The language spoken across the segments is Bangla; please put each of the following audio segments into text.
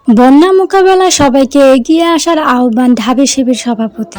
বন্যা মোকাবেলায় সবাইকে এগিয়ে আসার আহ্বান ঢাবি শিবির সভাপতি।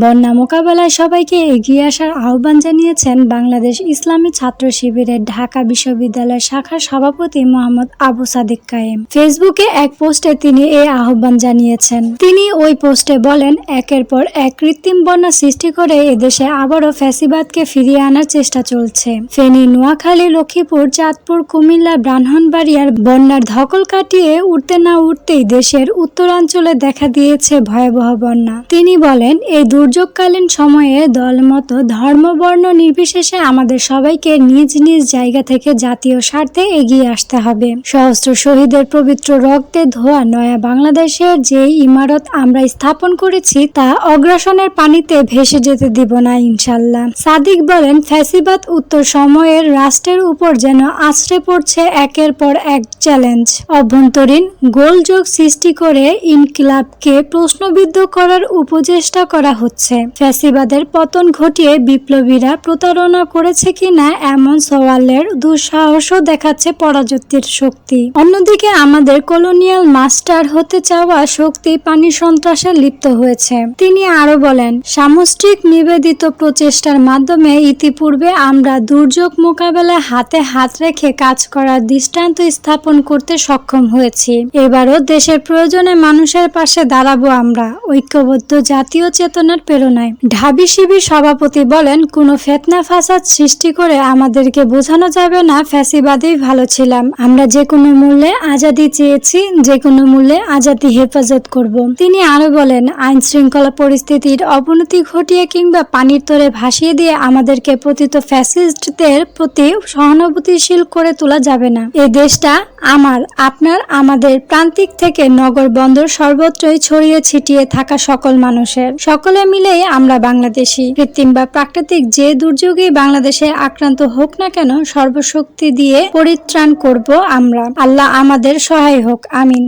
বন্যা মোকাবেলায় সবাইকে এগিয়ে আসার আহ্বান জানিয়েছেন বাংলাদেশ ইসলামী ছাত্র শিবিরের ঢাকা বিশ্ববিদ্যালয় শাখার সভাপতি মোহাম্মদ আবু সাদিক কায়েম। ফেসবুকে এক পোস্টে তিনি এই আহ্বান জানিয়েছেন। তিনি ওই পোস্টে বলেন, একের পর এক কৃত্রিম বন্যা সৃষ্টি করে এদেশে আবারও ফ্যাসিবাদকে ফিরিয়ে আনার চেষ্টা চলছে। ফেনী, নোয়াখালী, লক্ষ্মীপুর, চাঁদপুর, কুমিল্লা, ব্রাহ্মণবাড়িয়ার বন্যার ধকল কাটিয়ে উঠতে না উঠতেই দেশের উত্তরাঞ্চলে দেখা দিয়েছে ভয়াবহ বন্যা। তিনি বলেন, এই দুর্যোগকালীন সময়ে দলমত, ধর্ম, বর্ণ নির্বিশেষে আমাদের সবাইকে নিজ নিজ জায়গা থেকে জাতীয় স্বার্থে এগিয়ে আসতে হবে। সহস্র শহীদের পবিত্র রক্তে ধোয়া নয়া বাংলাদেশের যে ইমারত আমরা স্থাপন করেছি তা অগ্রাসনের পানিতে ভেসে যেতে দিব না ইনশাল্লাহ। সাদিক বলেন, ফ্যাসিবাদ উত্তর সময়ের রাষ্ট্রের উপর যেন আছড়ে পড়ছে একের পর এক চ্যালেঞ্জ। অভ্যন্তরীণ গোলযোগ সৃষ্টি করে ইনকিলাবকে প্রশ্নবিদ্ধ করার উপচেষ্টা করা হচ্ছে। ফ্যাসিবাদের পতন ঘটিয়ে বিপ্লবীরা প্রতারণা করেছে কিনা এমন সওয়ালের দুঃসাহসও দেখাচ্ছে পরাজয়ের শক্তি। অন্যদিকে আমাদের কলোনিয়াল মাস্টার হতে চাওয়া শক্তি পানি সন্ত্রাসে লিপ্ত হয়েছে। তিনি আরো বলেন, সামষ্টিক নিবেদিত প্রচেষ্টার মাধ্যমে ইতিপূর্বে আমরা দুর্যোগ মোকাবেলায় হাতে হাত রেখে কাজ করার দৃষ্টান্ত স্থাপন করতে সক্ষম হয়েছি। এবারও দেশের প্রয়োজনে মানুষের পাশে দাঁড়াবো আমরা, ঐক্যবদ্ধ জাতীয় চেতনার প্রেরণায়। ঢাবি শিবির সভাপতি বলেন, কোনো ফেতনা ফাসাদ সৃষ্টি করে আমাদেরকে বোঝানো যাবে না ফ্যাসিবাদেই ভালো ছিলাম। আমরা যে কোনো মূল্যে আজাদি চেয়েছি, যে কোনো মূল্যে আজাদি হেফাজত করব। তিনি আরো বলেন, আইন শৃঙ্খলা পরিস্থিতির অবনতি ঘটিয়ে কিংবা পানির তরে ভাসিয়ে দিয়ে আমাদেরকে পতিত ফ্যাসিস্টদের প্রতি সহানুভূতিশীল করে তোলা যাবে না। এই দেশটা আমার, আপনার, আমাদের, প্রান্তিক থেকে নগর বন্দর সর্বত্রই ছড়িয়ে ছিটিয়ে থাকা সকল মানুষের। সকলে মিলেই আমরা বাংলাদেশী। কৃত্রিম বা প্রাকৃতিক যে দুর্যোগে বাংলাদেশে আক্রান্ত হোক না কেন, সর্বশক্তি দিয়ে পরিত্রাণ করব আমরা। আল্লাহ আমাদের সহায় হোক, আমিন।